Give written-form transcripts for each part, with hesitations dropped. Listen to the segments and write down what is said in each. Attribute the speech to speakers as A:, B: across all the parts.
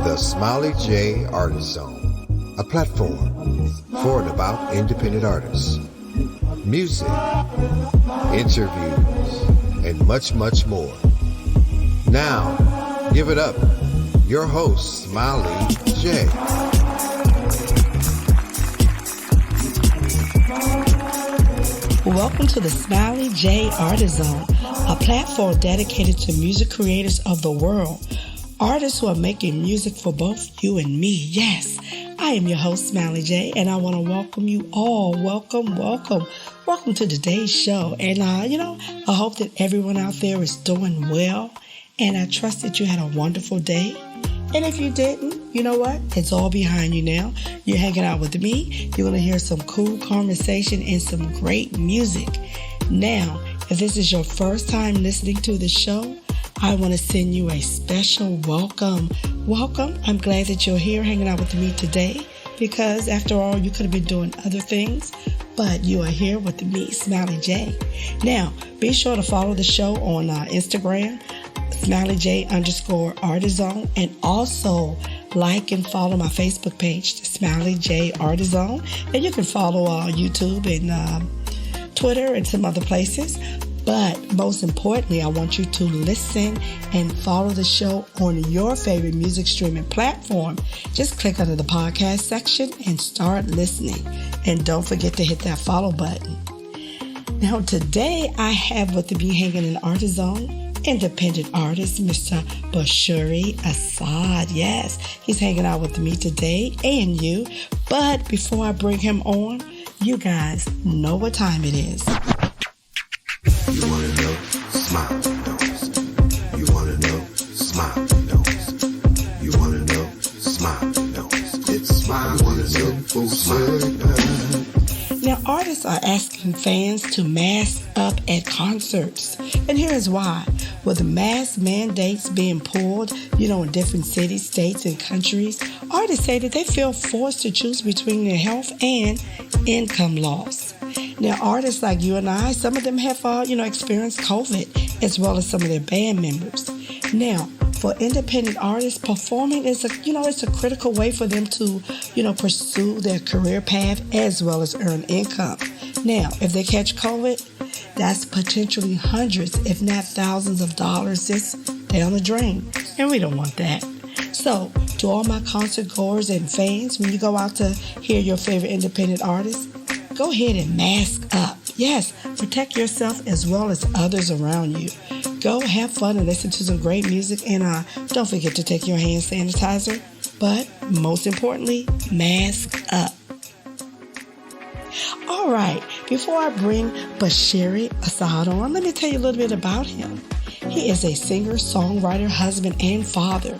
A: The Smiley J Artist Zone, a platform for and about independent artists. Music, interviews, and much, much more. Now, give it up. Your host, Smiley J.
B: Welcome to the Smiley J Artist Zone, a platform dedicated to music creators of the world. Artists who are making music for both you and me. Yes, I am your host, Smiley J, and I want to welcome you all. Welcome to today's show. And, I hope that everyone out there is doing well, and I trust that you had a wonderful day. And if you didn't, you know what? It's all behind you now. You're hanging out with me. You're going to hear some cool conversation and some great music. Now, if this is your first time listening to the show, I want to send you a special welcome. Welcome. I'm glad that you're here hanging out with me today because after all, you could have been doing other things, but you are here with me, Smiley J. Now, be sure to follow the show on Instagram, SmileyJ_Artist Zone, and also like and follow my Facebook page, the Smiley J Artist Zone. And you can follow YouTube and Twitter and some other places. But most importantly, I want you to listen and follow the show on your favorite music streaming platform. Just click under the podcast section and start listening. And don't forget to hit that follow button. Now, today I have with me hanging in Artist Zone, independent artist, Mr. Bashiri Asad. Yes, he's hanging out with me today and you. But before I bring him on, you guys know what time it is.
A: You wanna know? Smile knows. You wanna know? Smile knows. You wanna know? Smile knows. It's Smile. You wanna know? Smile knows.
B: Now, artists are asking fans to mask up at concerts. And here's why. With the mask mandates being pulled, in different cities, states, and countries, artists say that they feel forced to choose between their health and income loss. Now, artists like you and I, some of them have, experienced COVID, as well as some of their band members. Now, for independent artists, performing is it's a critical way for them to, pursue their career path as well as earn income. Now, if they catch COVID, that's potentially hundreds, if not thousands of dollars just down the drain. And we don't want that. So, to all my concert goers and fans, when you go out to hear your favorite independent artist, go ahead and mask up. Yes, protect yourself as well as others around you. Go have fun and listen to some great music. And don't forget to take your hand sanitizer. But most importantly, mask up. All right, before I bring Bashiri Asad on, let me tell you a little bit about him. He is a singer, songwriter, husband, and father.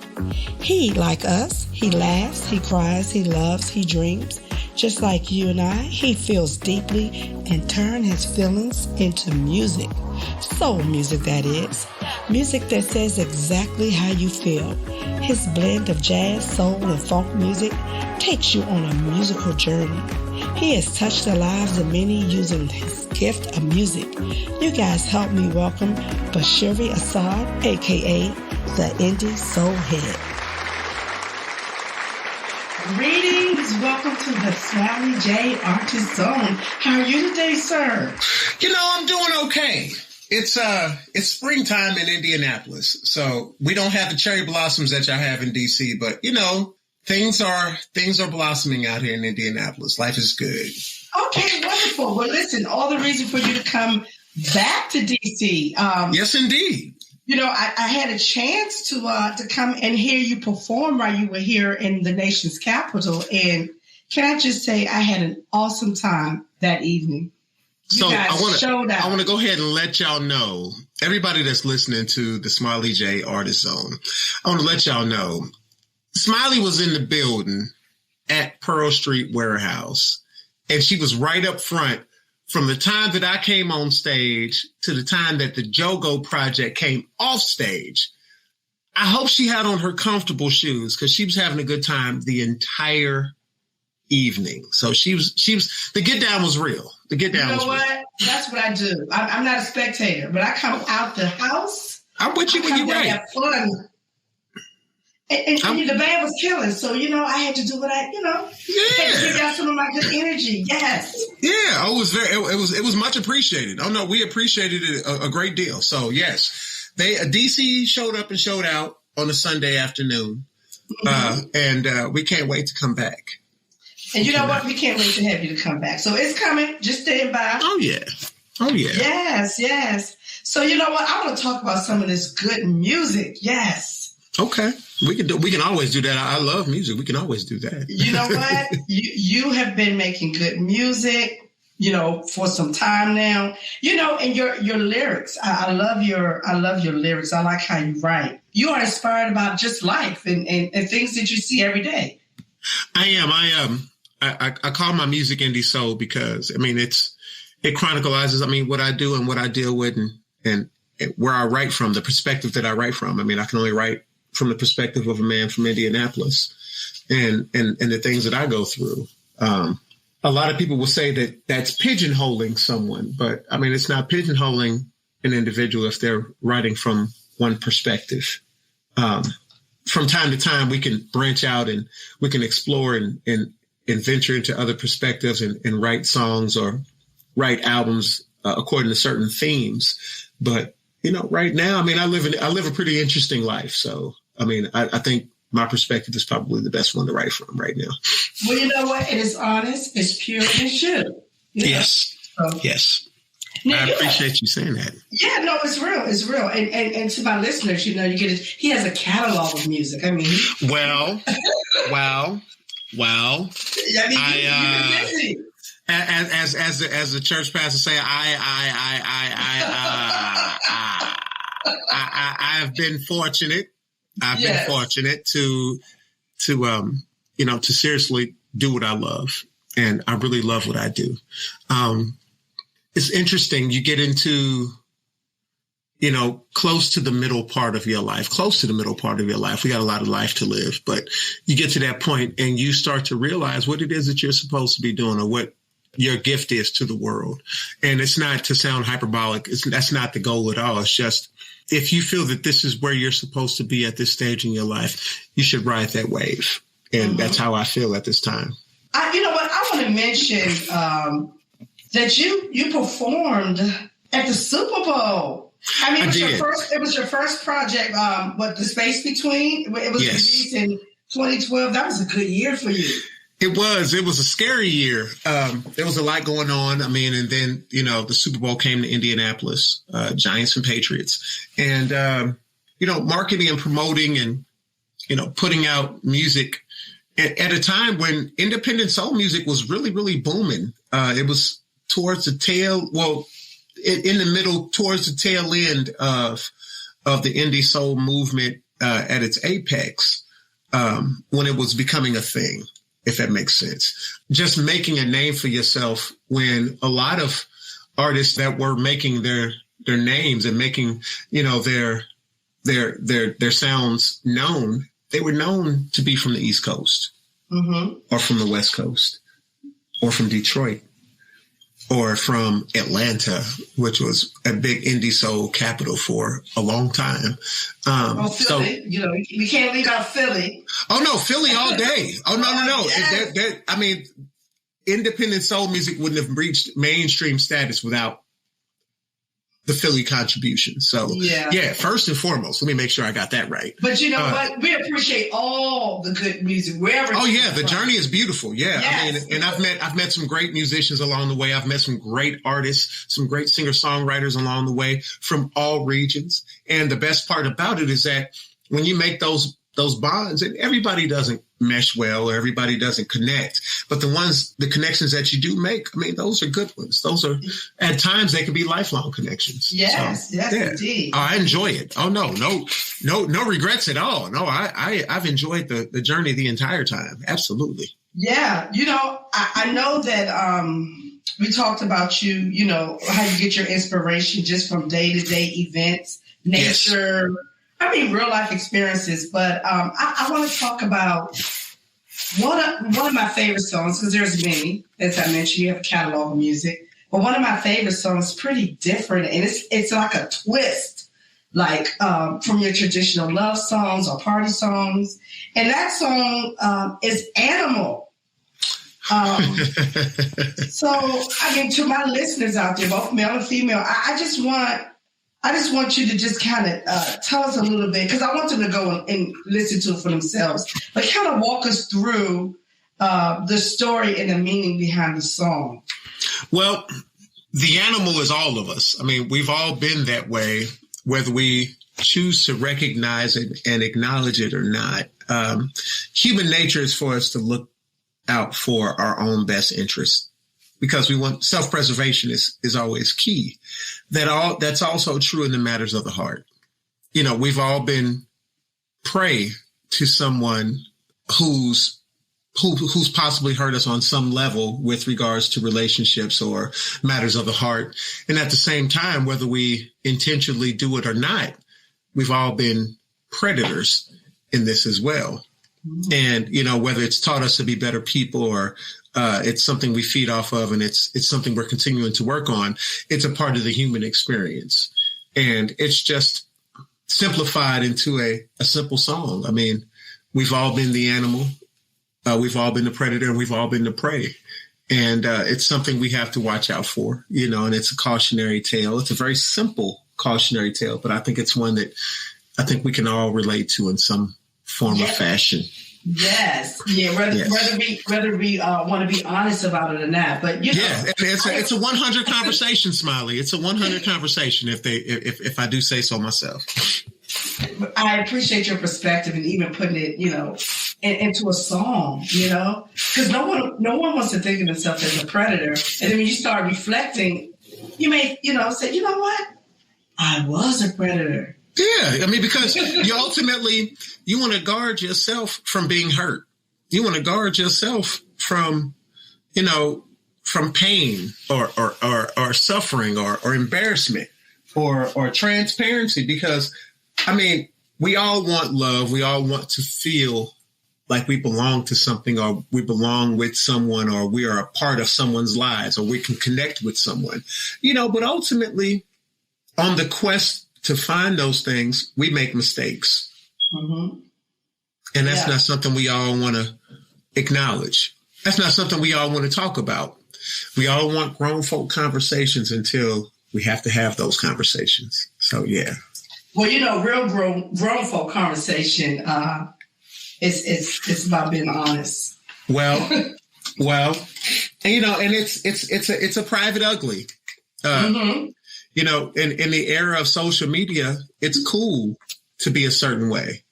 B: He, like us, he laughs, he cries, he loves, he dreams. Just like you and I, he feels deeply and turns his feelings into music. Soul music, that is. Music that says exactly how you feel. His blend of jazz, soul, and funk music takes you on a musical journey. He has touched the lives of many using his gift of music. You guys help me welcome Bashiri Asad, a.k.a. the Indie Soul Head. Greetings. Welcome to the Smiley J Artist Zone. How are you today, sir?
C: I'm doing okay. It's springtime in Indianapolis, so we don't have the cherry blossoms that y'all have in DC, but things are blossoming out here in Indianapolis. Life is good.
B: Okay, wonderful. Well, listen, all the reason for you to come back to DC.
C: Yes, indeed.
B: I had a chance to come and hear you perform while you were here in the nation's capital. And can I just say I had an awesome time that evening. You guys showed out.
C: I want to go ahead and let y'all know, everybody that's listening to the Smiley J Artist Zone, I want to let y'all know, Smiley was in the building at Pearl Street Warehouse, and she was right up front from the time that I came on stage to the time that the Jogo Project came off stage. I hope she had on her comfortable shoes because she was having a good time the entire evening. So she was, the get down was real. The get down was real. You know what? That's what I do. I'm not a spectator, but I come out the house. I'm with you when you're right. Have fun.
B: And the band was killing, so I had to do what I had to give out some of my good energy. Yes.
C: Yeah, it was much appreciated. Oh no, we appreciated it a great deal. So yes, DC showed up and showed out on a Sunday afternoon, and we can't wait to come back.
B: And you know what? We can't wait to have you to come back. So it's coming. Just stand by.
C: Oh yeah.
B: Yes. So you know what? I want to talk about some of this good music. Yes.
C: Okay. We can always do that. I love music. We can always do that.
B: You know what? you have been making good music, for some time now. And your lyrics. I love your lyrics. I like how you write. You are inspired about just life and things that you see every day.
C: I am. I call my music indie soul because it chronicles what I do and what I deal with and where I write from, the perspective that I write from. I can only write from the perspective of a man from Indianapolis and the things that I go through. A lot of people will say that that's pigeonholing someone, but it's not pigeonholing an individual if they're writing from one perspective. From time to time, we can branch out and we can explore and venture into other perspectives and write songs or write albums according to certain themes. But, right now, I live a pretty interesting life. So, I think my perspective is probably the best one to write from right now.
B: Well, you know what? It is honest, it's pure, and it's true.
C: Yes. Yes. Now, I appreciate you saying that.
B: Yeah, no, it's real. It's real. And to my listeners, you get it. He has a catalog of music.
C: Well.
B: You're busy.
C: As the church pastor say, I have been fortunate. I've been fortunate to seriously do what I love. And I really love what I do. It's interesting. You get into, close to the middle part of your life. We got a lot of life to live, but you get to that point and you start to realize what it is that you're supposed to be doing or what your gift is to the world. And it's not to sound hyperbolic. That's not the goal at all. It's just, if you feel that this is where you're supposed to be at this stage in your life, you should ride that wave. And that's how I feel at this time.
B: You know what? I want to mention that you performed at the Super Bowl. It was your first project, The Space Between? It was released in 2012. That was a good year for you.
C: It was a scary year. There was a lot going on. And then, the Super Bowl came to Indianapolis, Giants and Patriots. And, marketing and promoting and, putting out music at a time when independent soul music was really, really booming. It was towards the tail end of the indie soul movement at its apex when it was becoming a thing. If that makes sense. Just making a name for yourself when a lot of artists that were making their names and making, their sounds known, they were known to be from the East Coast or from the West Coast or from Detroit or from Atlanta, which was a big indie soul capital for a long time.
B: Philly, we can't leave out Philly.
C: Oh no, Philly all day. Oh no. Yes. Independent soul music wouldn't have reached mainstream status without the Philly contribution. So first and foremost, let me make sure I got that right.
B: But you know what? We appreciate all the good music wherever.
C: Oh yeah, the journey is beautiful. Yeah, yes. And I've met some great musicians along the way. I've met some great artists, some great singer-songwriters along the way from all regions. And the best part about it is that when you make those bonds, and everybody doesn't mesh well or everybody doesn't connect, but the connections that you do make, those are good ones. Those are, at times they can be lifelong connections.
B: Yes, indeed.
C: Oh, I enjoy it. Oh no regrets at all. No, I've enjoyed the journey the entire time. Absolutely. Yeah.
B: I know that, we talked about you, how you get your inspiration just from day-to-day events, nature, yes. Real life experiences, but I want to talk about one of my favorite songs, because there's many. As I mentioned, you have a catalog of music, but one of my favorite songs is pretty different, and it's like a twist like from your traditional love songs or party songs. And that song is Animal. So, I mean, to my listeners out there, both male and female, I just want you to just kind of tell us a little bit, because I want them to go and listen to it for themselves, but kind of walk us through the story and the meaning behind the song. Well,
C: the animal is all of us. I mean, we've all been that way, whether we choose to recognize it and acknowledge it or not. Human nature is for us to look out for our own best interests, because we want self-preservation is always key. That's also true in the matters of the heart. You know, we've all been prey to someone who's possibly hurt us on some level with regards to relationships or matters of the heart. And at the same time, whether we intentionally do it or not, we've all been predators in this as well. And, you know, whether it's taught us to be better people or it's something we feed off of and it's something we're continuing to work on, it's a part of the human experience. And it's just simplified into a simple song. I mean, we've all been the animal. We've all been the predator and we've all been the prey. And it's something we have to watch out for, you know, and it's a cautionary tale. It's a very simple cautionary tale, but I think it's one that I think we can all relate to in some form or fashion.
B: Yes. Yeah. Whether we want to be honest about it or not, but you know,
C: yeah, it's a 100 conversation, Smiley. It's a 100 conversation if I do say so myself.
B: I appreciate your perspective and even putting it, you know, into a song, you know, because no one wants to think of themselves as a predator. And then when you start reflecting, you may, you know, say, you know what? I was a predator.
C: Yeah, I mean, because you want to guard yourself from being hurt. You want to guard yourself from, you know, from pain or suffering or embarrassment or transparency. Because, I mean, we all want love. We all want to feel like we belong to something, or we belong with someone, or we are a part of someone's lives, or we can connect with someone, you know, but ultimately on the quest to find those things, we make mistakes. Mm-hmm. And that's not something we all want to acknowledge. That's not something we all want to talk about. We all want grown folk conversations until we have to have those conversations. So, yeah.
B: Well, you know, real grown folk conversation it's about being honest.
C: Well, and, you know, and it's a private ugly. Mm-hmm. You know, in the era of social media, it's cool to be a certain way.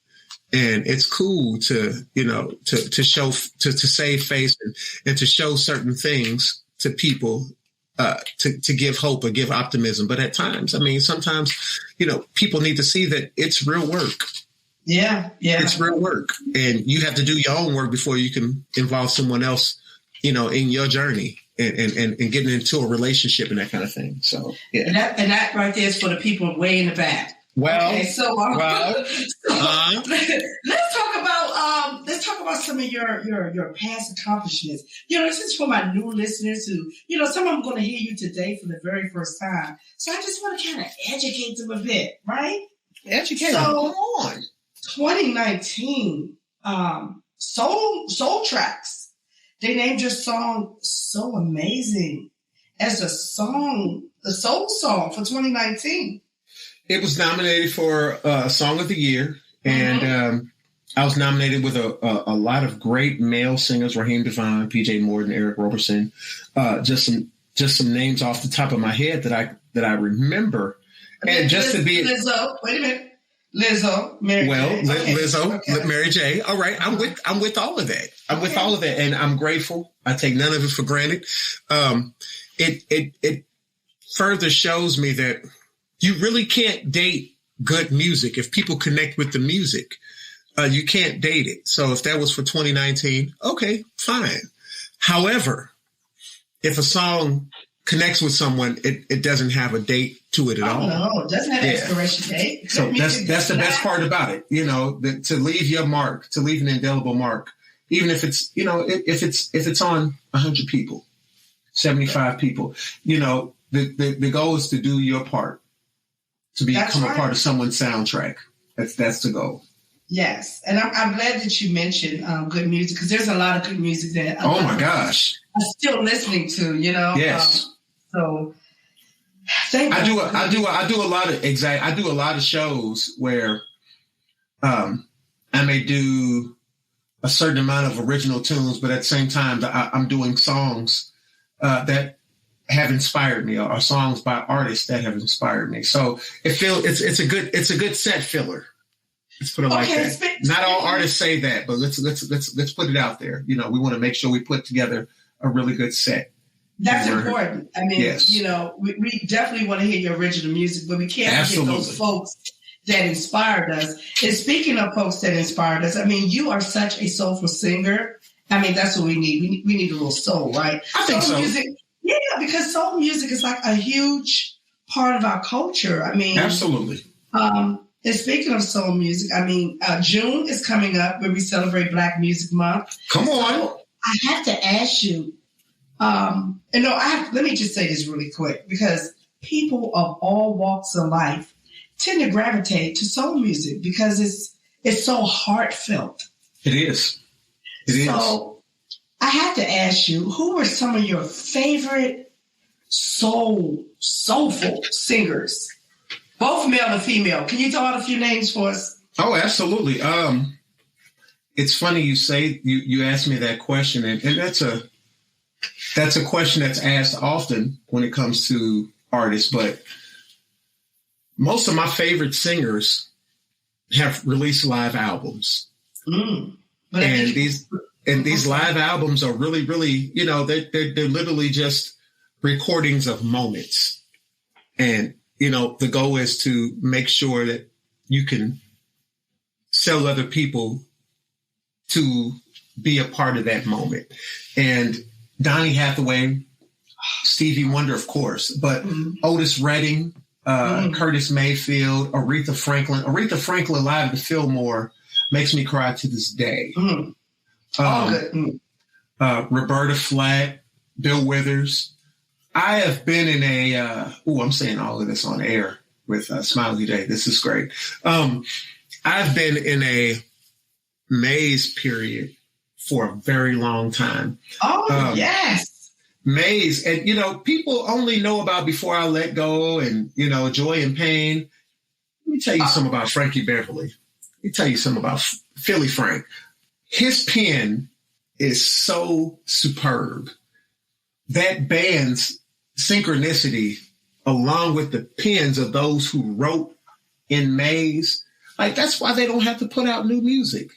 C: And it's cool to, you know, to show, to save face and to show certain things to people, to give hope or give optimism. But at times, I mean, sometimes, you know, people need to see that it's real work.
B: Yeah.
C: It's real work. And you have to do your own work before you can involve someone else, you know, in your journey. And getting into a relationship and that kind of thing. So, yeah.
B: And that right there is for the people way in the back.
C: Well,
B: okay, so let's talk about some of your past accomplishments. You know, this is for my new listeners who, you know, some of them are going to hear you today for the very first time. So I just want to kind of educate them a bit, right?
C: Educate them. Come on.
B: 2019, Soul Tracks. They named your song So Amazing as the soul song for 2019.
C: It was nominated for Song of the Year, and I was nominated with a lot of great male singers: Raheem Devine, PJ Morton, Eric Roberson. Just some names off the top of my head that I remember. And just to be
B: Lizzo. Wait a minute. Lizzo, Mary J.
C: Lizzo, okay. Mary J. All right, I'm with all of that. I'm with all of that, and I'm grateful. I take none of it for granted. It further shows me that you really can't date good music. If people connect with the music, you can't date it. So if that was for 2019, okay, fine. However, if a song connects with someone, it doesn't have a date to it at all.
B: No, it doesn't have an expiration date.
C: So that's the best part about it, you know, to leave your mark, to leave an indelible mark, even if it's, you know, if it's on 100 people, 75 people, you know, the goal is to do your part. to become a part of someone's soundtrack. That's the goal.
B: Yes, and I'm glad that you mentioned good music, because there's a lot of good music that
C: my gosh,
B: I'm still listening to.
C: Yes.
B: So thank
C: I
B: you.
C: do a lot of shows where I may do a certain amount of original tunes, but at the same time I'm doing songs that have inspired me, or songs by artists that have inspired me. So it's a good set filler. Let's put it like that. Not all artists say that, but let's put it out there. We want to make sure we put together a really good set.
B: That's important. I mean,
C: yes.
B: We definitely want to hear your original music, but we can't forget those folks that inspired us. And speaking of folks that inspired us, I mean, you are such a soulful singer. I mean, that's what we need. We need a little soul, right?
C: I think so.
B: Music, yeah, because soul music is like a huge part of our culture. I mean,
C: absolutely.
B: And speaking of soul music, I mean, June is coming up where we celebrate Black Music Month.
C: Come on.
B: So I have to ask you, let me just say this really quick, because people of all walks of life tend to gravitate to soul music because it's so heartfelt.
C: It is.
B: So I have to ask you, who were some of your favorite soulful singers? Both male and female. Can you throw out a few names for us?
C: Oh, absolutely. It's funny you asked me that question, and that's a question that's asked often when it comes to artists. But most of my favorite singers have released live albums, and these live albums are really, really, they're literally just recordings of moments, and the goal is to make sure that you can sell other people to be a part of that moment. And Donny Hathaway, Stevie Wonder, of course, but Otis Redding, Curtis Mayfield, Aretha Franklin. Aretha Franklin live at the Fillmore makes me cry to this day. Roberta Flack, Bill Withers. I have been in I'm saying all of this on air with Smiley J. This is great. I've been in a maze period for a very long time.
B: Oh, yes.
C: Maze. And, people only know about Before I Let Go and, Joy and Pain. Let me tell you something about Frankie Beverly. Let me tell you something about Philly Frank. His pen is so superb. That band's synchronicity, along with the pens of those who wrote in Maze, that's why they don't have to put out new music.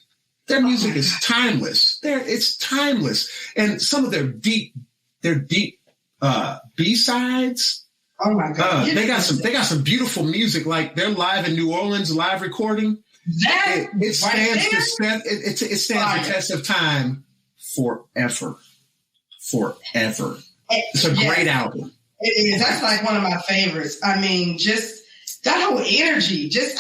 C: Their music is timeless. It's timeless. And some of their deep B-sides.
B: Oh my God.
C: They got some beautiful music, like their live in New Orleans live recording. It stands the test of time forever. It's a great album.
B: It is. That's like one of my favorites. I mean, just that whole energy. You just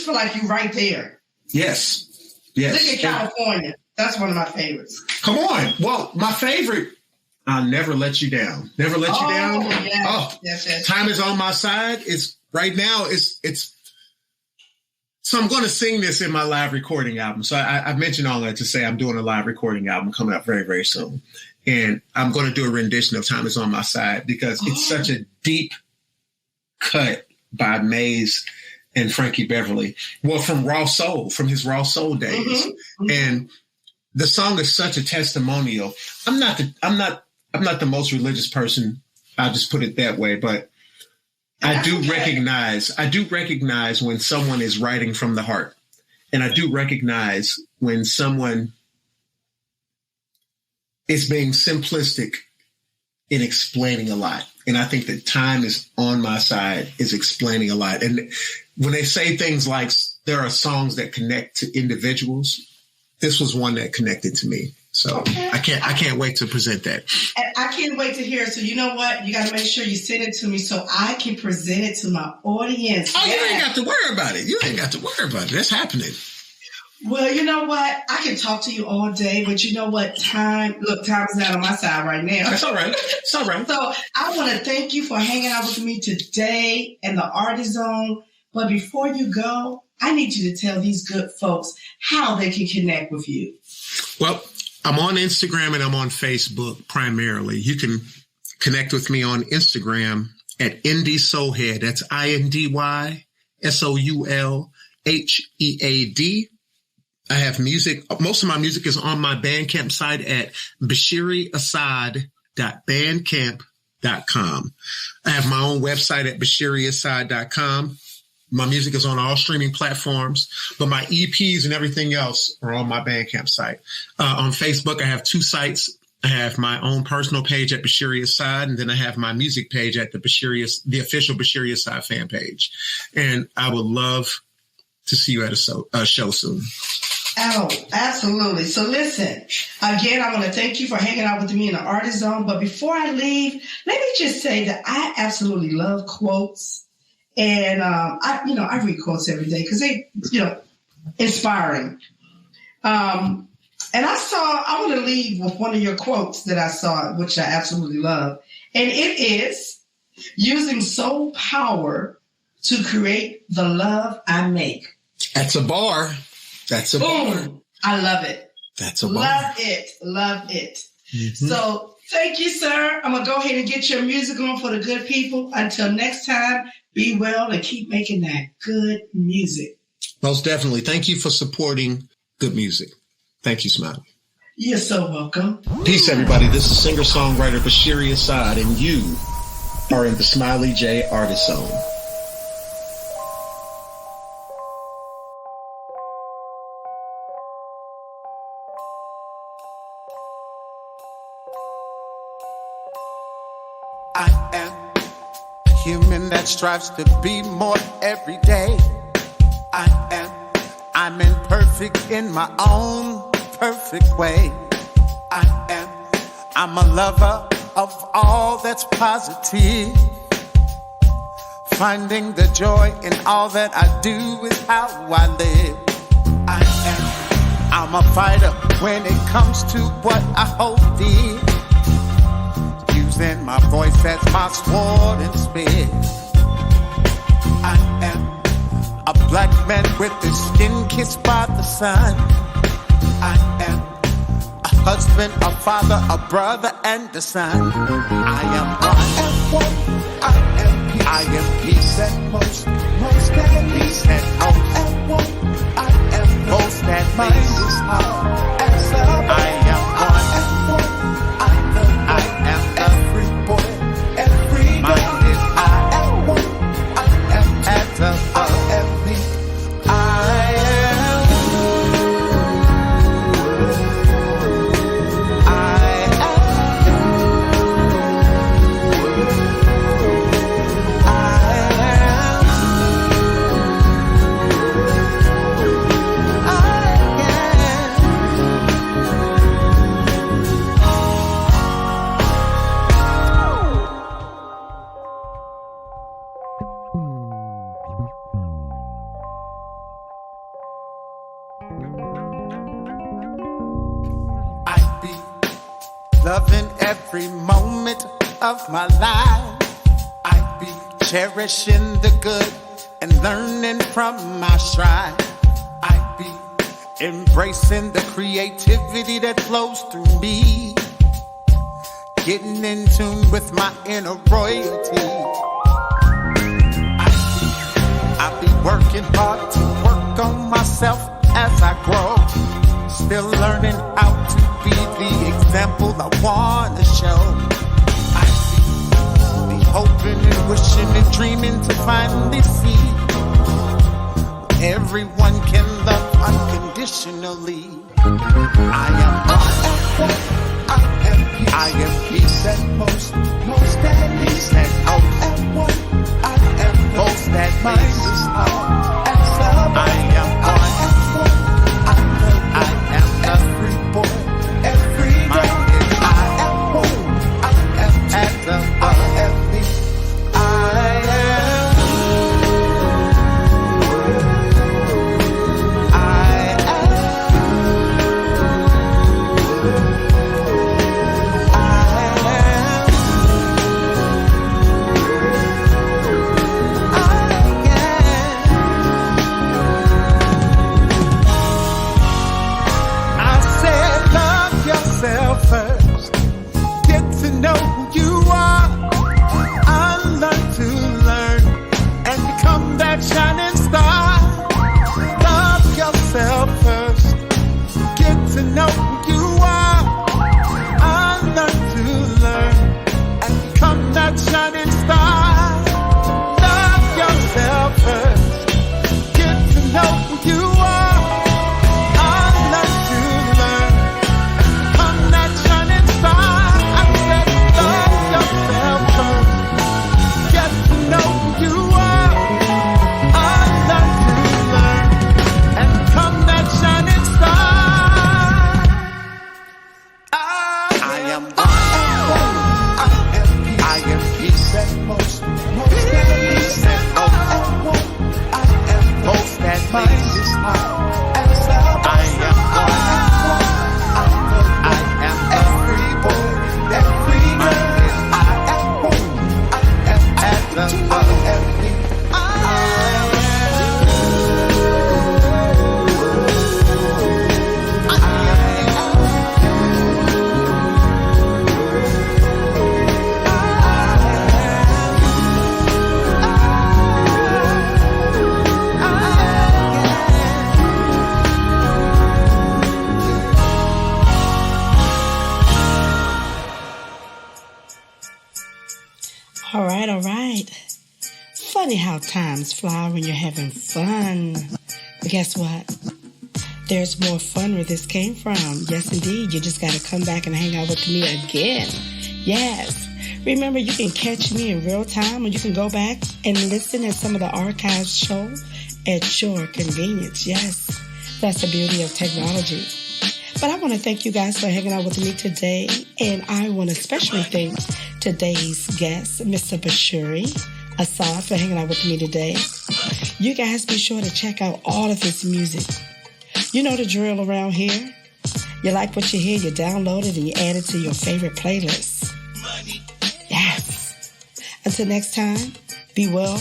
B: feel like you're right there.
C: Yes.
B: Look at California. That's one of my favorites.
C: Come on. Well, my favorite, I'll Never Let You Down. Never Let You Down.
B: Yes. Yes.
C: Time Is on My Side. It's right now. It's. So I'm going to sing this in my live recording album. So I mentioned all that to say I'm doing a live recording album coming up very, very soon. And I'm going to do a rendition of Time Is on My Side because it's such a deep cut by Maze and Frankie Beverly. Well, from his Raw Soul days. And the song is such a testimonial. I'm not the most religious person. I'll just put it that way. But I do recognize when someone is writing from the heart. And I do recognize when someone is being simplistic in explaining a lot. And I think that Time Is on My Side is explaining a lot. And when they say things like there are songs that connect to individuals, this was one that connected to me. So I can't wait to present that.
B: And I can't wait to hear it. So you know what? You got to make sure you send it to me so I can present it to my audience.
C: Oh, you ain't got to worry about it. That's happening.
B: Well, you know what? I can talk to you all day, but you know what? Time is not on my side right now.
C: That's all right. It's all right.
B: So I want to thank you for hanging out with me today in the Artist Zone. But before you go, I need you to tell these good folks how they can connect with you.
C: Well, I'm on Instagram and I'm on Facebook primarily. You can connect with me on Instagram at Indie Soulhead. That's INDYSOULHEAD. I have music. Most of my music is on my Bandcamp site at bashiriasad.bandcamp.com. I have my own website at bashiriasad.com. My music is on all streaming platforms, but my EPs and everything else are on my Bandcamp site. On Facebook, I have two sites. I have my own personal page at Bashiri Asad, and then I have my music page at the official Bashiri Asad fan page. And I would love to see you at a show soon.
B: Oh, absolutely. So listen, again, I want to thank you for hanging out with me in the Artist Zone. But before I leave, let me just say that I absolutely love quotes. And, I read quotes every day because they, inspiring. And I want to leave with one of your quotes that I saw, which I absolutely love. And it is, using soul power to create the love I make.
C: That's a bar. That's a bar.
B: I love it.
C: That's a bar.
B: Love it. Love it. Mm-hmm. So thank you, sir. I'm going to go ahead and get your music on for the good people. Until next time, be well and keep making that good music.
C: Most definitely. Thank you for supporting good music. Thank you, Smiley.
B: You're so welcome.
C: Peace, everybody. This is singer-songwriter Bashiri Asad, and you are in the Smiley J Artist Zone.
D: I am a human that strives to be more every day. I'm imperfect in my own perfect way. I'm a lover of all that's positive. Finding the joy in all that I do is how I live. I'm a fighter when it comes to what I hold dear. Using my voice as my sword and spear. I am a black man with his skin kissed by the sun. I am a husband, a father, a brother, and a son. I am one. I am peace and most at peace and most. I am most at peace. I am one. I am every boy, every mind is I am one. I am at the me. I loving every moment of my life. I be cherishing the good and learning from my stride. I be embracing the creativity that flows through me. Getting in tune with my inner royalty. I be working hard to work on myself as I grow. Still learning how to be the example I want to show. I be hoping and wishing and dreaming to finally see everyone can love unconditionally. I am peace at most at peace at most. I am most at peace. I am one. I am every boy, every mind is I am one. I am at the me. I am know who you are. I learned to learn and become that shining star. Love yourself first. Get to know who you are. I learned to learn and become that shining star. I said, love yourself first. Get to know who you are. I learned to learn and become that shining star. I am peace and most peace and I am most that makes this heart. I am every boy, every girl. I am at the
B: All right. Funny how times fly when you're having fun. But guess what? There's more fun where this came from. Yes, indeed. You just got to come back and hang out with me again. Yes. Remember, you can catch me in real time, or you can go back and listen at some of the archive shows at your convenience. Yes, that's the beauty of technology. But I want to thank you guys for hanging out with me today. And I want to especially thank today's guest, Mr. Bashiri Asad, for hanging out with me today. You guys be sure to check out all of his music. You know the drill around here. You like what you hear, you download it, and you add it to your favorite playlists. Yes. Until next time, be well,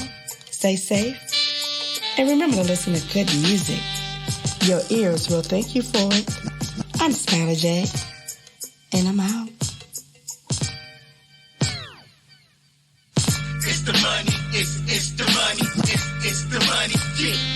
B: stay safe, and remember to listen to good music. Your ears will thank you for it. I'm Smiley J, and I'm out.
E: It's the money, it's the money, it's the money, yeah.